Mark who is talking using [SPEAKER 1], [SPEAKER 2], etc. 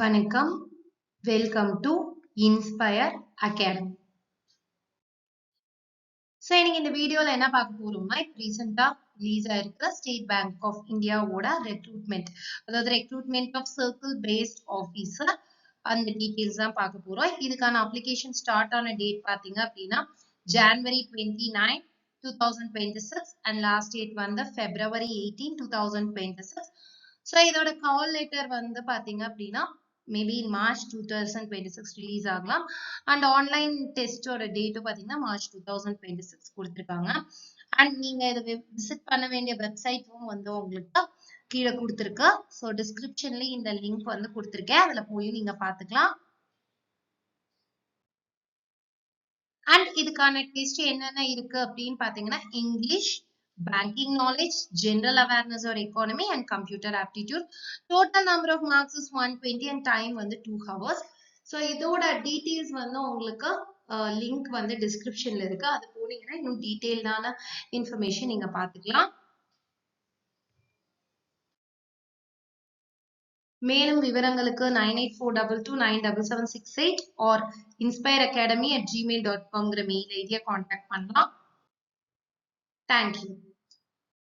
[SPEAKER 1] வணக்கம். Welcome to inspire academy. So இன்னைக்கு இந்த வீடியோல என்ன பார்க்க போறோம்னா, இப்போ ரீசெண்டா ரிலீஸ் ஆயிருக்கிற ஸ்டேட் பேங்க் ஆஃப் இந்தியாவோட ரெக்ரூட்மெண்ட், அதாவது recruitment of circle based officer, அந்த டீட்டெயில்ஸ் தான் பார்க்க போறோம். இதுக்கான அப்ளிகேஷன் ஸ்டார்ட் ஆன டேட் பார்த்தீங்க அப்படின்னா January 29, 2026 அண்ட் லாஸ்ட் டேட் வந்து February 18, 2026. ஸோ இதோட கால் லெட்டர் வந்து பார்த்தீங்க அப்படின்னா மேபி மார்ச் 2026 ரிலீஸ் ஆகலாம். அண்ட் ஆன்லைன் டெஸ்டோட டேட்டும் பார்த்தீங்கன்னா மார்ச் 2026 கொடுத்துருக்காங்க. அண்ட் நீங்க இதை விசிட் பண்ண வேண்டிய வெப்சைட்டும் வந்து உங்களுக்கு கீழே கொடுத்துருக்கு. ஸோ டிஸ்கிரிப்ஷன்ல இந்த லிங்க் வந்து கொடுத்துருக்கேன், அதுல போய் நீங்க பாத்துக்கலாம். அண்ட் இதுக்கான டெஸ்ட் என்னென்ன இருக்கு அப்படின்னு பாத்தீங்கன்னா English, banking knowledge, general awareness or economy and computer aptitude. Total number of marks is 120 and time வந்து 2 hours. So இதோட டீடைல்ஸ் வந்து உங்களுக்கு லிங்க் வந்து டிஸ்கிரிப்ஷன்ல இருக்கு, அது போனீங்கன்னா இன்னும் டீடைல்டான இன்ஃபர்மேஷன் நீங்க பாத்துக்கலாம். மேலும் விவரங்களுக்கு 9842297768 or inspireacademy@gmail.com மெயில் ஐடியை கான்டாக்ட் பண்ணலாம். தேங்க்யூ.